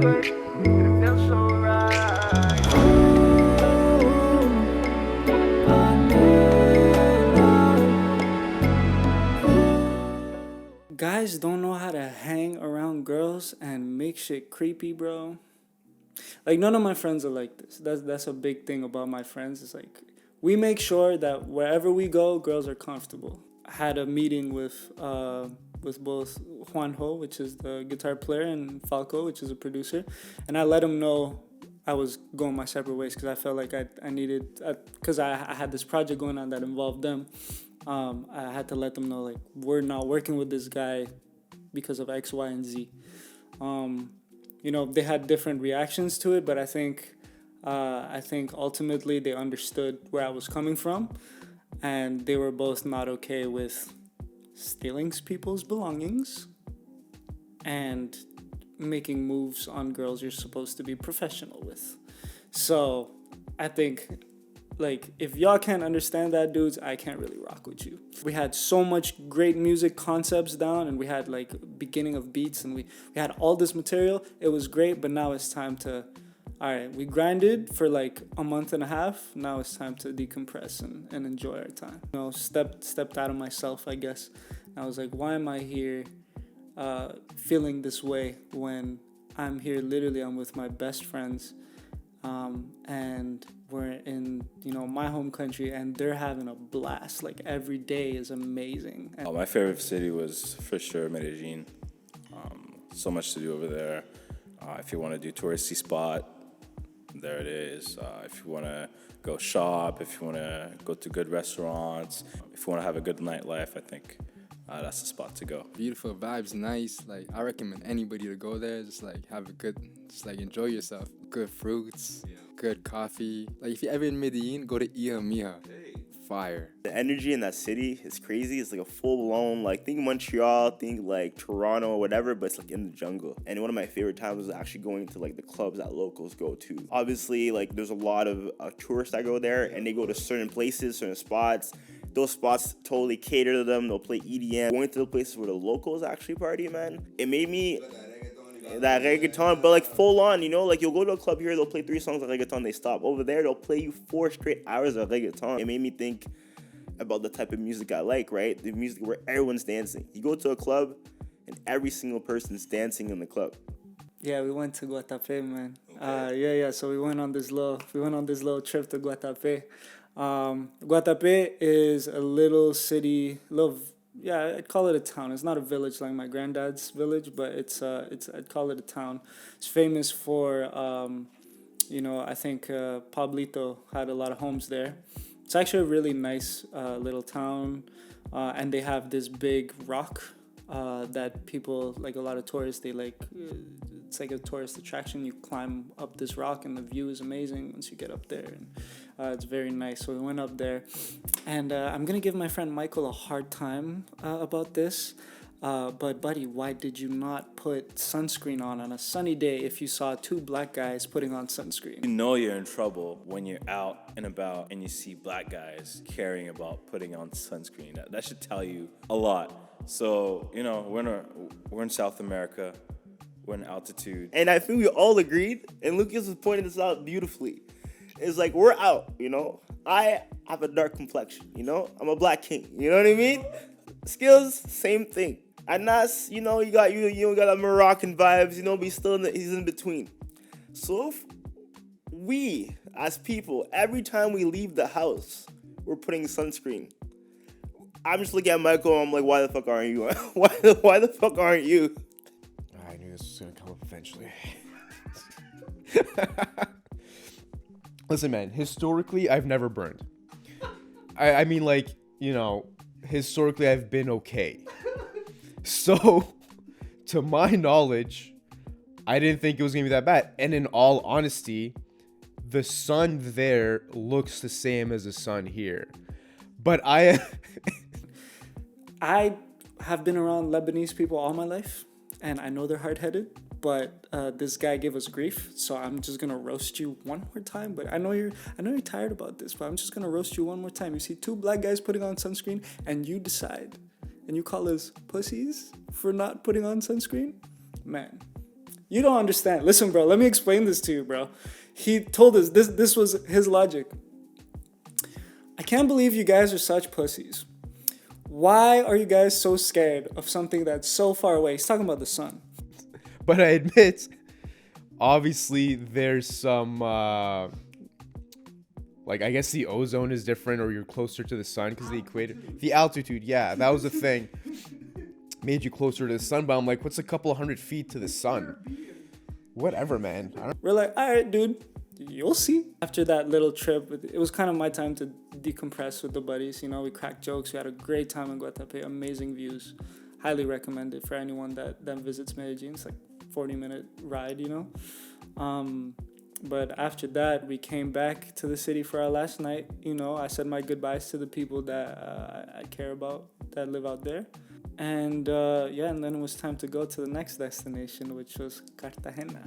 skirt, and it feels so right. Guys don't know how to hang around girls and make shit creepy, bro. Like none of my friends are like this. That's a big thing about my friends. It's like we make sure that wherever we go, girls are comfortable. I had a meeting with both Juanjo, which is the guitar player, and Falco, which is a producer, and I let them know I was going my separate ways because I felt like I needed, because I had this project going on that involved them. I had to let them know like we're not working with this guy because of X, Y, and Z. They had different reactions to it, but I think ultimately they understood where I was coming from, and they were both not okay with stealing people's belongings and making moves on girls you're supposed to be professional with. So I think, like, if y'all can't understand that, dudes, I can't really rock with you. We had so much great music concepts down, and we had like beginning of beats, and we had all this material. It was great, but now it's time to, all right, we grinded for like a month and a half. Now it's time to decompress and enjoy our time. Stepped out of myself, I guess. I was like, why am I here feeling this way when I'm here, literally I'm with my best friends, and we're in my home country, and they're having a blast. Like every day is amazing. My favorite city was for sure Medellin. So much to do over there. If you want to do touristy spot, there it is. If you want to go shop, if you want to go to good restaurants, if you want to have a good nightlife, I think that's the spot to go. Beautiful vibes, nice. Like I recommend anybody to go there. Just like have a good, just like enjoy yourself. Good fruits, good coffee. Like if you're ever in Medellin, go to Ia Mia. Fire. The energy in that city is crazy. It's like a full-blown, like, think Montreal, think like Toronto or whatever, but it's like in the jungle. And one of my favorite times was actually going to like the clubs that locals go to. Obviously, like there's a lot of tourists that go there, and they go to certain places, certain spots. Those spots totally cater to them. They'll play EDM. Going to the places where the locals actually party, man, it made me that reggaeton, but like full on, like you'll go to a club here, they'll play 3 songs of reggaeton, they stop. Over there, they'll play you 4 straight hours of reggaeton. It made me think about the type of music I like, right? The music where everyone's dancing. You go to a club, and every single person's dancing in the club. Yeah, we went to Guatapé, man. Okay. So we went on this little trip to Guatapé. Guatapé is a little city, I'd call it a town. It's not a village like my granddad's village, but I'd call it a town. It's famous for, I think Pablito had a lot of homes there. It's actually a really nice little town, and they have this big rock that people, like a lot of tourists, they like. It's like a tourist attraction. You climb up this rock, and the view is amazing once you get up there. And it's very nice. So we went up there, and I'm gonna give my friend Michael a hard time about this. But buddy, why did you not put sunscreen on a sunny day if you saw 2 black guys putting on sunscreen? You know you're in trouble when you're out and about and you see black guys caring about putting on sunscreen. That should tell you a lot. So, we're in South America. We're in altitude. And I think we all agreed, and Lucas was pointing this out beautifully. It's like, we're out, I have a dark complexion, I'm a black king, you know what I mean? Skills, same thing. Anas, you got that Moroccan vibes, but he's in between. So if we, as people, every time we leave the house, we're putting sunscreen. I'm just looking at Michael, I'm like, why the fuck aren't you? Why the fuck aren't you? I knew this was gonna come up eventually. Listen, man, historically, I've never burned. I mean, like, historically, I've been okay. So, to my knowledge, I didn't think it was gonna be that bad. And in all honesty, the sun there looks the same as the sun here. But I have been around Lebanese people all my life, and I know they're hard-headed, but this guy gave us grief, so I'm just gonna roast you one more time. But I know you're tired about this, but I'm just gonna roast you one more time. You see 2 black guys putting on sunscreen, and you decide, and you call us pussies for not putting on sunscreen? Man, You don't understand. Listen, bro, let me explain this to you, bro. He told us, this was his logic. I can't believe you guys are such pussies. Why are you guys so scared of something that's so far away? He's talking about the sun. But I admit, obviously, there's some, like, I guess the ozone is different, or you're closer to the sun because the equator. The altitude, yeah, that was the thing. Made you closer to the sun, but I'm like, what's a couple 100 feet to the sun? Whatever, man. We're like, all right, dude, you'll see. After that little trip, it was kind of my time to decompress with the buddies. You know, we cracked jokes. We had a great time in Guatapé. Amazing views. Highly recommend it for anyone that visits Medellin. It's like 40-minute ride, you know. But after that, we came back to the city for our last night. You know, I said my goodbyes to the people that I care about that live out there. And and then it was time to go to the next destination, which was Cartagena.